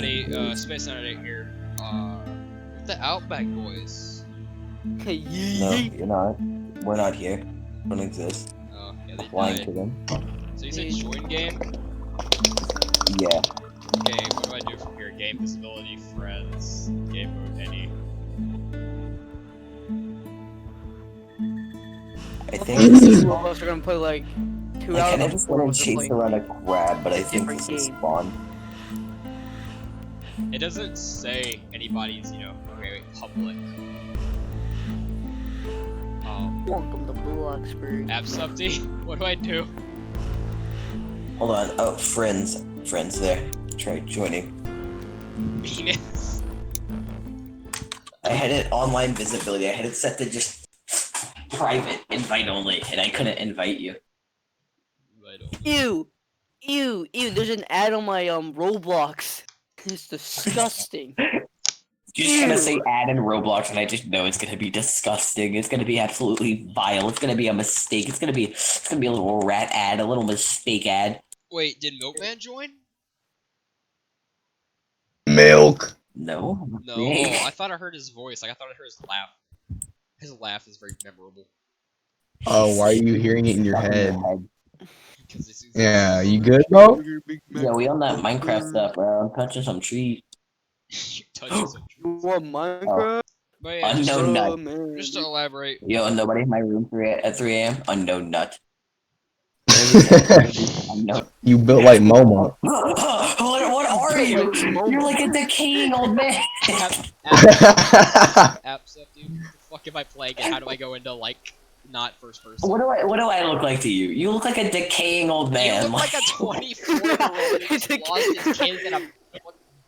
buddy, Space Senator here. The Outback Boys. No, you're not. We're not here. Don't exist. Oh, yeah, they Lying died. to them. So you said join game? Yeah. Okay, what do I do from here? Game visibility, friends, game mode, any. I think this is. All of us are gonna play like 2 I hours. kind of just want to chase around a crab, but I think different this is game. spawn. It doesn't say anybody's, okay, wait, public. Welcome to Bloxburg. Apsupti, what do I do? Hold on. Oh, friends. Friends there. Try joining. Venus. I had it online visibility. I had it set to just private invite only, and I couldn't invite you. Ew, there's an ad on my Roblox. It's disgusting. You're just gonna say add in Roblox, and I just know it's gonna be disgusting. It's gonna be absolutely vile. It's gonna be a mistake. It's gonna be a little rat ad, a little mistake ad. Wait, did Milkman join? Milk. No. No, I thought I heard his voice. Like, I thought I heard his laugh. His laugh is very memorable. Oh, why are you hearing it in your head? This is Yeah, you good, bro? Yeah, we on that Minecraft stuff, bro. I'm touching some trees. You're touching some You truth. want Minecraft? But yeah, just, Unknown nut. Man. just to elaborate. Yo, nobody in my room at 3 a.m. Unknown nut. Unknown. You built like Momo. What are you? You're like a decaying old man. Apps up, dude. What the fuck am I playing and how do I go into, like, not first person? What do I look like to you? You look like a decaying old man. You look like a 24-year-old who just lost his kids in a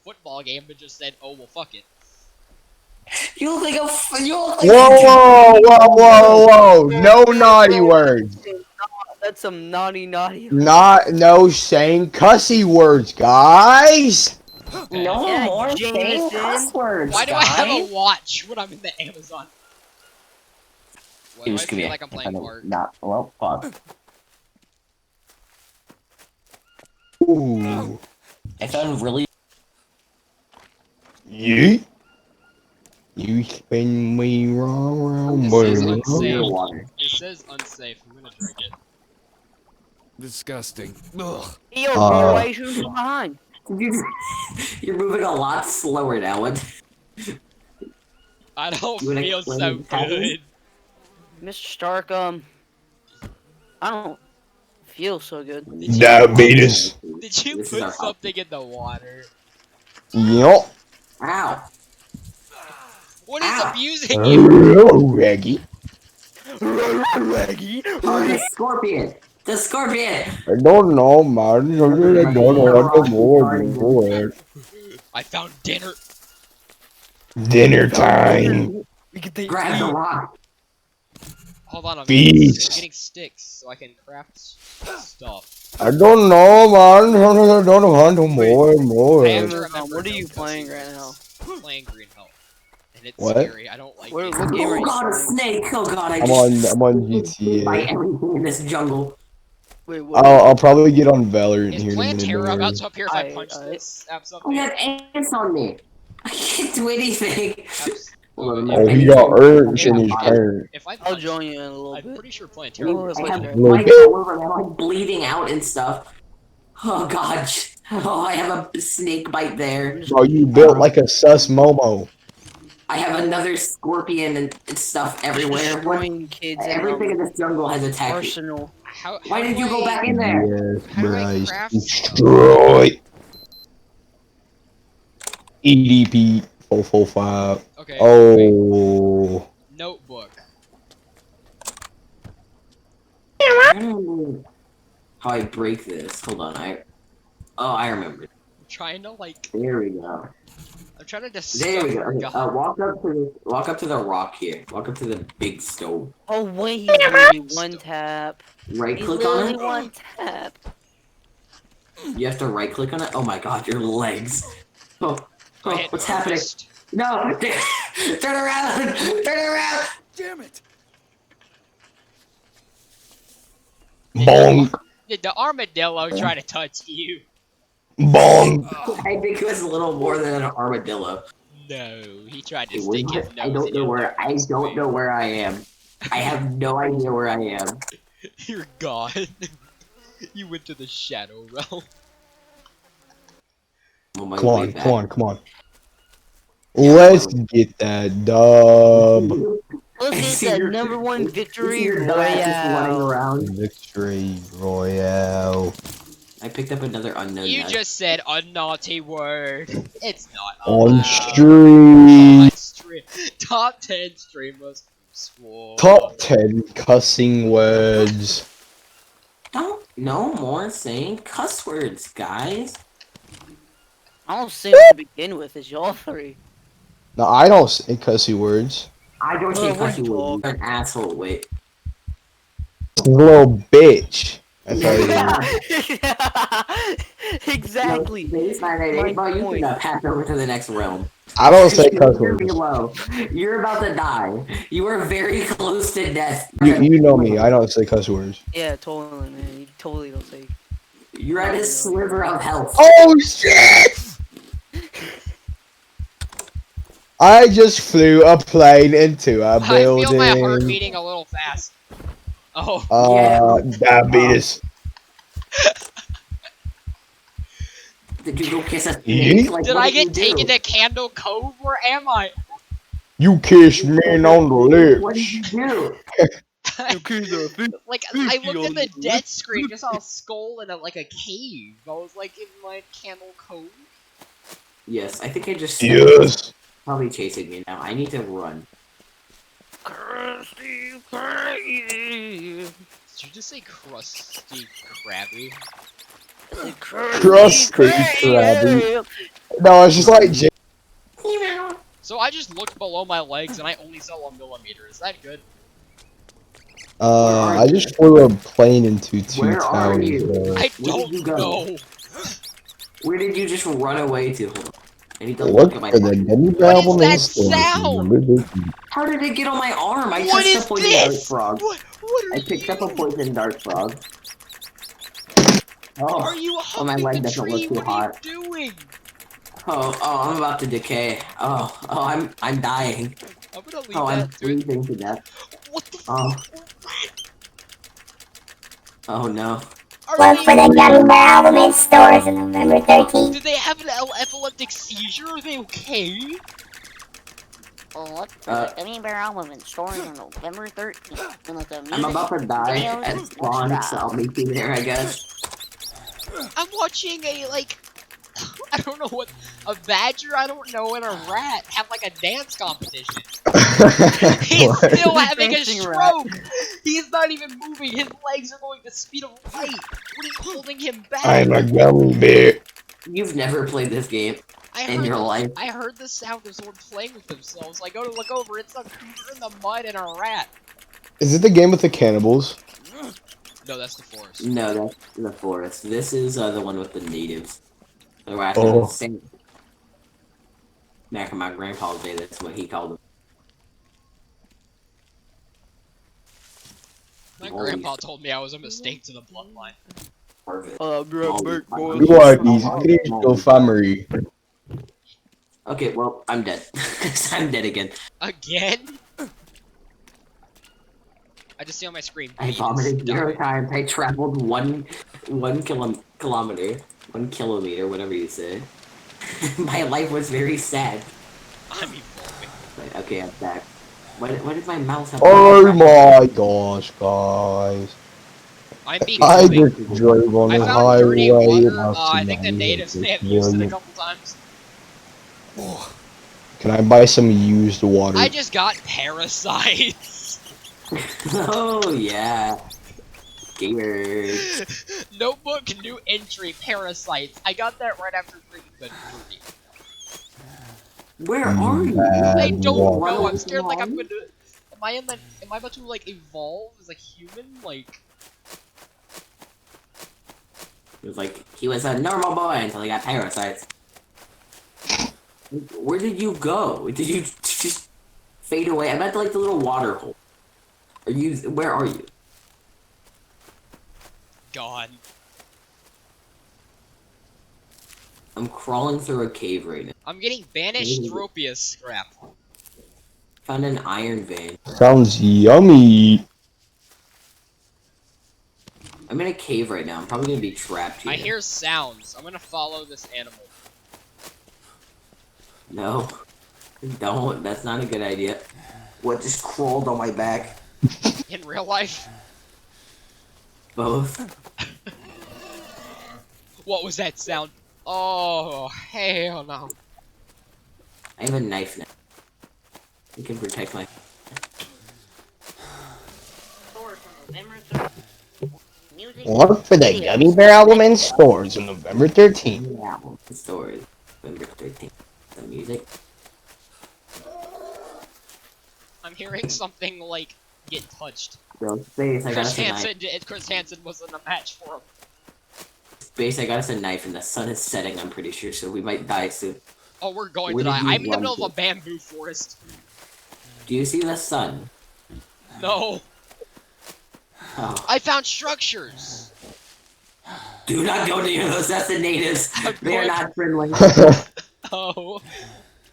football game but just said, oh, well, fuck it. You look like a. Whoa! No naughty words. That's some naughty. No saying cussy words, guys. No Yeah, more saying Jameson. cuss words. Why do I have guys. a watch when I'm in the Amazon? Why do I Just give me feel a- like I'm playing art? Not well. Fuck. Ooh. I found really. Yeet. You spin me round, This boy. is Clear unsafe. water. It says unsafe. I'm gonna drink it. Disgusting. Ugh. Yo, bro, why are you shooting from behind? You're moving a lot slower now. What? I don't You wanna feel explain so what happened? good. Mr. Stark, I don't feel so good. Diabetes. Did you This is our put something in the water? Yup. Ow! What is Ow. abusing you? Reggie. Reggie. Oh, the scorpion! The scorpion! I don't know, man. I don't know what more. I found dinner. Dinner time. We can take Grab the rock. Hold on, I'm Beast. getting sticks so I can craft stuff. I don't know, man. I don't want to more. Hey, I'm- What are you playing right now? I'm playing Green Hell. And it's What? scary. I don't like What it. game are Oh you god, a playing? snake! Oh god, I I'm just. on By GTA. everything in this jungle. Wait, what? I'll probably get on Valorant Is here in a Plantera about minute. to appear if I Aye, punch aye. this? Apps up Oh, you there. have ants on me. I can't do anything. Oh, he got urged in his turn. If I I'll punch, join you in a little I'm bit. pretty sure Oh, Plantera it's I like have that. Little bites bit. all over me. I'm like bleeding out and stuff. Oh god. Oh, I have a snake bite there. Bro, you built like a sus Momo. I have another scorpion and stuff everywhere. What? Destroying kids Everything in in this jungle has attacked me. Arsenal. How Why do did you go I- back in there? Yes, How do I Bryce. craft Destroy. EDP 445. Okay. Wait. Oh. Notebook. I don't know how I break this. Hold on. I remember. I'm trying to like. There we go. I'm trying to There we discover go. God. Walk up to the rock here. Walk up to the big stove. Oh wait, he's literally one tap. Right He's click on literally it. one tap. You have to right click on it. Oh my god, your legs. Oh, I hit what's happening? harvest. No! Turn around! Turn around! Damn it. Bonk. Did the armadillo try to touch you? Bonk. I think it was a little more than an armadillo. No, he tried to Wait, stick his I nose don't in know your where. I nose. don't know where I am. I have no idea where I am. You're gone. You went to the shadow realm. I'm on my Come way on, back. come on, come on. Yeah, Let's I'm get that dub. Let's I get see that your- #1 I see victory your dumbass just running royale. around. Victory Royale. I picked up another unknown You nut. just said a naughty word. It's not On allowed. stream. On stream. Top 10 streamers swore. Top 10 cussing words. Don't no more saying cuss words, guys. I don't say what to begin with. It's y'all three. No, I don't say cussy words. I don't say What are cuss you words. talking? You're an asshole. Wait. Little bitch. That's how you Exactly. No, it's not My right. Bro, you point. can pass over to the next realm. I don't say cuss You're words. below. You're about to die. You are very close to death. You know me, I don't say cuss words. Yeah, totally, man. You totally don't say. You're at a sliver of health. Oh shit! I just flew a plane into a I feel my heart building. beating a little fast. Oh, Diabetes. Did you go kiss a Yeet. snake? Like, did what I did you get taken do? to Candle Cove? Where am I? You kissed me on the What did lips. you do? Like, I looked at the death screen, just saw a skull in like a cave. I was like, in my Candle Cove? Yes, I think I just Yes. probably chasing me now. I need to run. Krusty Krabby. Did you just say Krusty Krabby? Krusty Krabby. No, it's just like So I just looked below my legs and I only saw 1mm. Is that good? I just flew a plane into two Where are towers. you? I Where did you don't go? know. Where did you just run away to? Hold on. I need to Look look at my for the arm. debut What is album that in stores. sound? Remember this. How did it get on my arm? I What touched is a poison dart this? frog. What are I picked up a you? poison dart frog. Oh, Are you my humping leg the doesn't tree? look too What are hot. you doing? I'm about to decay. I'm dying. I'm gonna leave I'm that to it. freezing to death. What the Oh, oh no. Are Look for they? the Gummy Bear album in stores on November 13th. Did they have an epileptic seizure? Are they okay? Look for Uh, the Gummy Bear album in stores on November 13th. And with the I'm music, about to die videos, at and spawn, so extras. I'll meet you there, I guess. I'm watching a like I don't know what a badger I don't know and a rat have like a dance competition. He's What? still having a Dancing rat. stroke. He's not even moving. His legs are going the speed of light. What is holding him back? I'm a gummy bear. You've never played this game in your life. I heard the sound of someone playing with themselves. I go to look over. It's a cougar in the mud and a rat. Is it the game with the cannibals? No, that's the forest. No, that's the forest. This is the one with the natives. The rats Oh. are the same. Back in my grandpa's day, that's what he called them. My Holy grandpa told me I was a mistake to the bloodline. Perfect. You are these crystal family. Okay, well, I'm dead. I'm dead again. Again? I just see on my screen. I Beat is vomited 0 dying. times. I traveled one kilometer, 1 kilometer, whatever you say. My life was very sad. I'm evolving. But, okay, I'm back. What did my mouse have? Oh my gosh, guys. I'm I becoming. just drove on I the found dirty highway. water. I think the natives may have used it a couple times. Can I buy some used water? I just got parasites. Oh yeah. Gamers. Notebook new entry parasites. I got that right after drinking the dirty. Where are you? I Bad don't water. know. I'm scared. Like I'm gonna. Am I about to like evolve as a human? Like. It was like he was a normal boy until he got parasites. Where did you go? Did you just fade away? I'm at like the little water hole. Are you? Where are you? Gone. I'm crawling through a cave right now. I'm getting banished Thropius scrap. Found an iron vein. Sounds yummy. I'm in a cave right now. I'm probably gonna be trapped here. I hear sounds. I'm gonna follow this animal. No. Don't. That's not a good idea. What just crawled on my back? In real life? Both. What was that sound? Oh, hell no. I have a knife now. You can protect my. Stores on November 3rd. Music. Look for the Gummy Bear album in stores on November 13th. Yeah. The story. November 13th. The music. I'm hearing something like get touched. Bro, Space, I got us a knife. Chris Hansen wasn't a match for him. Space, I got us a knife and the sun is setting, I'm pretty sure, so we might die soon. Oh, we're going Where to did die. you I'm in the run middle to? of a bamboo forest. Do you see the sun? No. Oh. I found structures. Do not go near those, that's the natives. They are not friendly. Oh.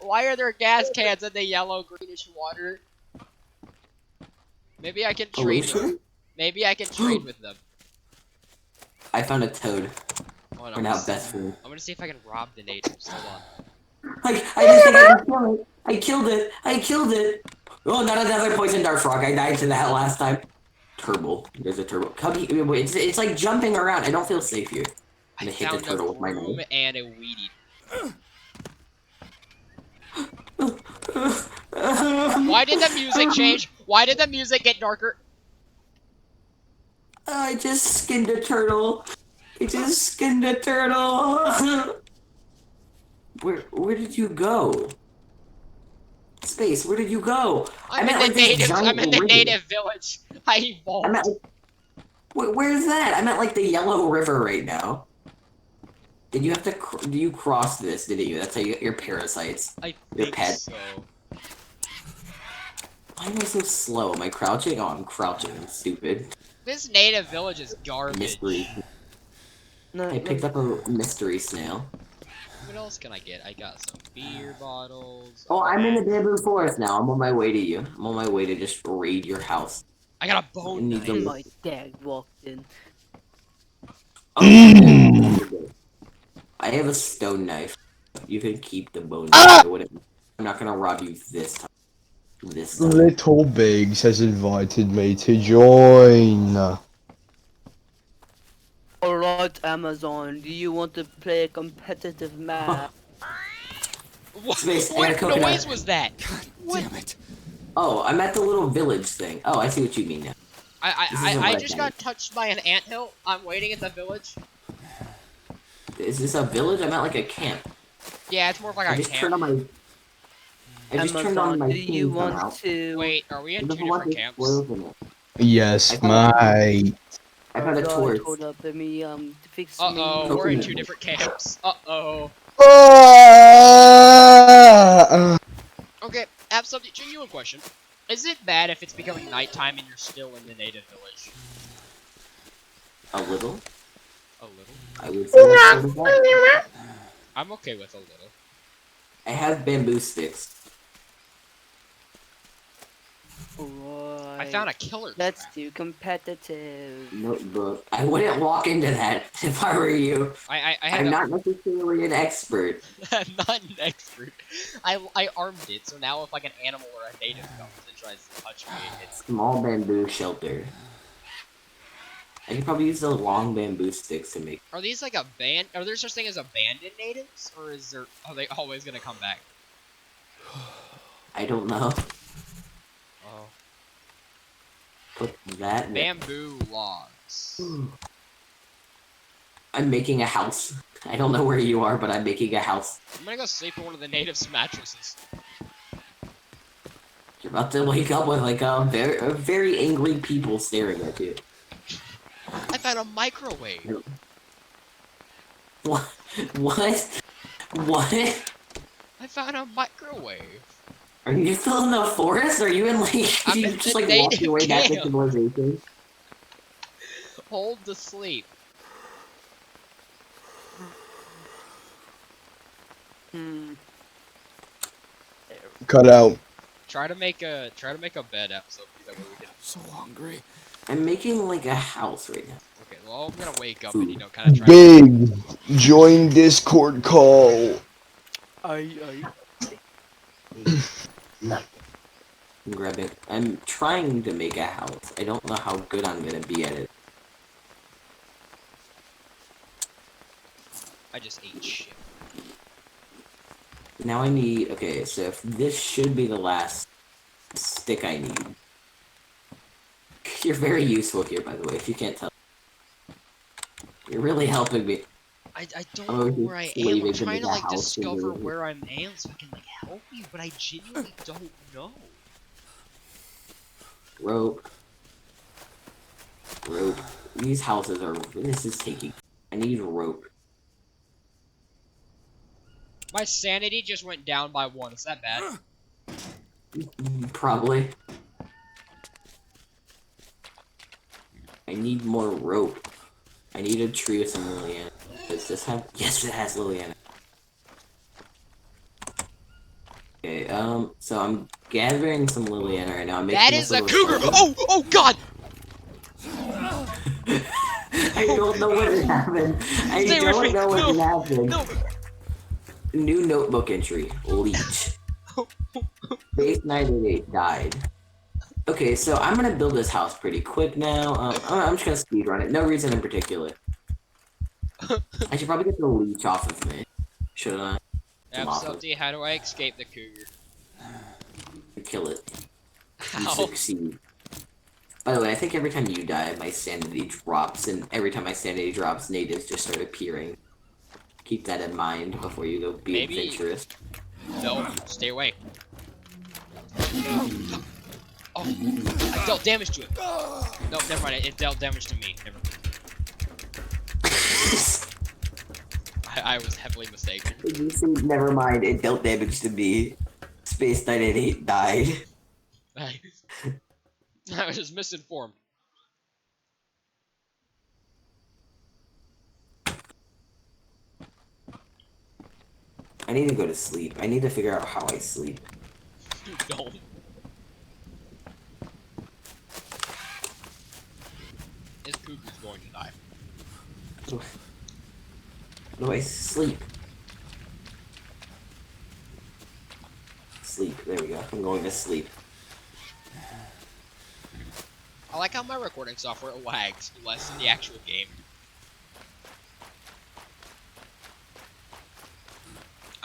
Why are there gas cans in the yellow greenish water? Maybe I can trade with Pollution? Maybe I can trade with them. I found a toad. Hold on, We're now best friends. I'm gonna see if I can rob the natives. Hold on. I just think I can kill it. I killed it. I killed it. Oh, not another poison dart frog. I died to that last time. Turtle. There's a turtle. Come here. Wait, it's like jumping around. I don't feel safe here. I'm I gonna hit the found turtle a with my broom knife. and a weed eater. Why did the music change? Why did the music get darker? I just skinned a turtle. I just skinned a turtle. Where did you go? Space, where did you go? I'm meant in the like this native. giant I'm in the river. native village. I evolved. I meant like, where's that? I meant like the yellow river right now. Did you have to? Do you cross this? Didn't you? That's how you get your parasites. I Your think pet. so. Why am I so slow? Am I crouching? Oh, I'm crouching. Stupid. This native village is garbage. Mystery. No, I picked up a mystery snail. What else can I get? I got some beer bottles. Oh, I'm in the bamboo forest now. I'm on my way to you. I'm on my way to just raid your house. I got a bone Need knife. to- my dad walked in. Oh, I have a stone knife. You can keep the bone knife. I'm not gonna rob you this time. This time. Little Biggs has invited me to join. Alright, Amazon, do you want to play a competitive match? What, Space, I got a what coconut. noise was that? Damn it. Oh, I'm at the little village thing. Oh, I see what you mean now. This isn't I what just I got touched by an anthill. I'm waiting at the village. Is this a village? I'm at like a camp. Yeah, it's more of like I a just turned on camp. my. I just turned on Amazon, my do you thing somehow. want to... Wait, are we in There's two a bunch different of camps? spoils in it. Yes, I found mate. I found a God, torch. hold up, let me, fix Uh oh, me... we're in Coconut. two different camps. Uh oh. Okay, Apsupti, to you a question. Is it bad if it's becoming nighttime and you're still in the native village? A little. A little. I would say that's sort of bad. I'm okay with a little. I have bamboo sticks. Alright. I found a killer Let's trap. do competitive. Notebook. I wouldn't walk into that if I were you. I had I'm a, not necessarily an expert. I'm not an expert. I armed it, so now if like an animal or a native comes and tries to touch me, it's Small bamboo shelter. I could probably use the long bamboo sticks to make. are these like are there such thing as abandoned natives? Or are they always gonna come back? I don't know. Oh. Put that. in. Bamboo logs. I'm making a house. I don't know where you are, but I'm making a house. I'm gonna go sleep in one of the natives' mattresses. You're about to wake up with like a very angry people staring at you. I found a microwave. What? What? What? I found a microwave. Are you still in the forest? Are you in like I'm you in just the like walk native your way back to camp. civilization? Hold the sleep. Hmm. Cut out. Try to make a bed up so that way we can. So hungry. I'm making like a house right now. Okay, well I'm gonna wake up and Food. kind of try. Big. Join Discord call. I. I'm grabbing. I'm trying to make a house. I don't know how good I'm gonna be at it. I just ate shit. Now I need. Okay, so if this should be the last stick I need. You're very useful here, by the way. If you can't tell, you're really helping me. I don't Oh, know where I am. leaving I'm to trying make to a like house for discover you. where I am so I can like help you, but I genuinely don't know. Rope. Rope. These houses are. This is taking. I need rope. My sanity just went down by 1. Is that bad? Probably. I need more rope. I need a tree with some Liliana. Does this have? Yes, it has Liliana. Okay, so I'm gathering some Liliana right now. I'm making That this is a little cougar! shelter. Oh God! I don't know what happened. I Stay with me. don't know what happened. No. New notebook entry. Leech. Base 988 died. Okay, so I'm gonna build this house pretty quick now. I'm just gonna speed run it. No reason in particular. I should probably get the leech off of me. Should I? Apsupti, how do I escape the cougar? Kill it. You How? succeed. By the way, I think every time you die, my sanity drops, and every time my sanity drops, natives just start appearing. Keep that in mind before you go be Maybe- adventurous. No, stay away. Oh, I dealt damage to it. No, never mind. It dealt damage to me. Never mind. I was heavily mistaken. You see, never mind, it dealt damage to me. Space 988 died. I was just misinformed. I need to go to sleep. I need to figure out how I sleep. You don't. This cougar's going to die. How do I sleep? Sleep, there we go. I'm going to sleep. I like how my recording software lags less than the actual game.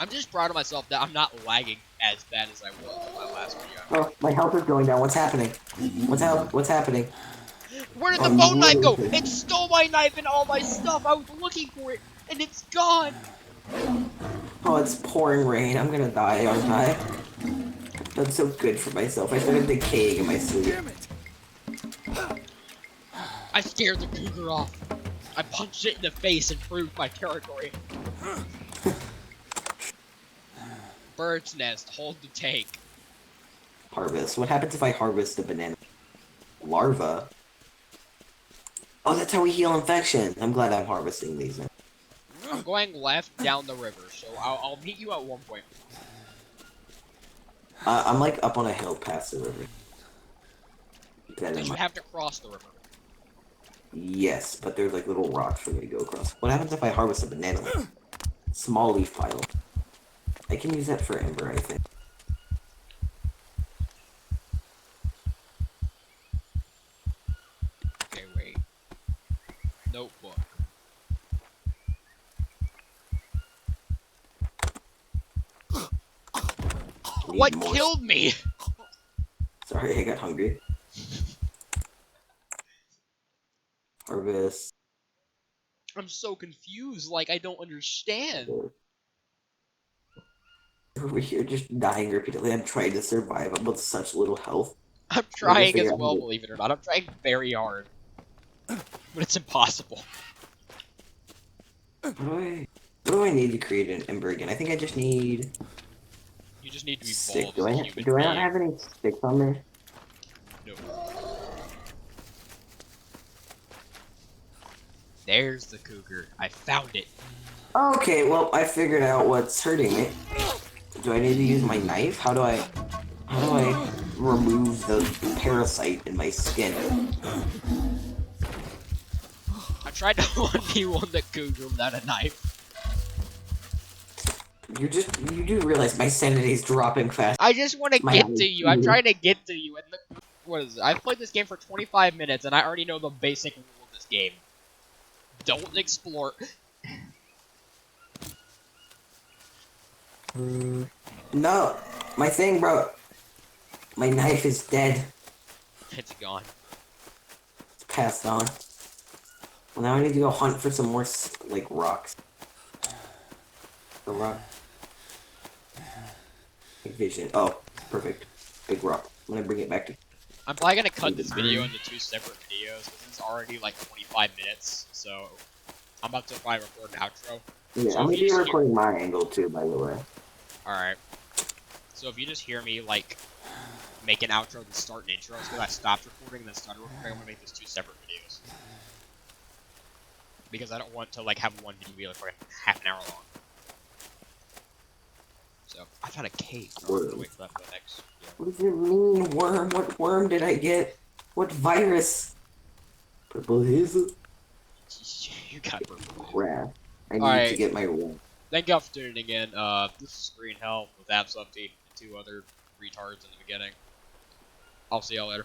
I'm just proud of myself that I'm not lagging as bad as I was in my last video. Oh, my health is going down. What's happening? What's happening? Where did the bone knife go? It stole my knife and all my stuff. I was looking for it, and it's gone. Oh, it's pouring rain. I'm gonna die, aren't I? I've done so good for myself. I started decaying in my sleep. I scared the cougar off. I punched it in the face and proved my territory. Bird's nest, hold the tank. Harvest. What happens if I harvest a banana? Larva? Oh, that's how we heal infection. I'm glad I'm harvesting these now. I'm going left down the river, so I'll meet you at one point. I'm like up on a hill past the river. Keep that in Because you mind. have to cross the river. Yes, but there's like little rocks for me to go across. What happens if I harvest a banana leaf? Small leaf pile. I can use that for ember, I think. Okay, wait. Notebook. Need What more- killed me? Sorry, I got hungry. Harvest. I'm so confused, like I don't understand. Over here just dying repeatedly. I'm trying to survive. I'm with such little health. I'm trying figure as out well, how to- believe it or not. I'm trying very hard. But it's impossible. What do I need to create an ember again? I think I just need You just need to be stick. bold Do as I a human do I not being. have any sticks on there? No. There's the cougar. I found it. Okay, well, I figured out what's hurting it. Do I need to use my knife? How do I remove the parasite in my skin? I tried to 1v1 the cougar without a knife. You do realize my sanity is dropping fast. I just want to My get to you. I'm IQ. trying to get to you. And what is it? I've played this game for 25 minutes, and I already know the basic rule of this game. Don't explore. No, my thing, bro. My knife is dead. It's gone. It's passed on. Well, now I need to go hunt for some more, like, rocks. The rock. Vision. Oh, perfect. Big rock. I'm gonna bring it back to. I'm probably gonna cut this video into 2 separate videos, because it's already like 25 minutes, so I'm about to probably record an outro. Yeah, So I'm if gonna you be just recording my angle too, by the way. Alright. So if you just hear me, like, make an outro and start an intro, it's because I stopped recording and then started recording, I'm gonna make this 2 separate videos. Because I don't want to, like, have one video be like for half an hour long. So, I found a cave. I'm gonna wait for that for the next video. What does it mean, worm? What worm did I get? What virus? Purple hazel? You got purple. Crap. I need Alright. to get my worm. Thank y'all for tuning in. This is Green Hell with Apsupti and 2 other retards in the beginning. I'll see y'all later.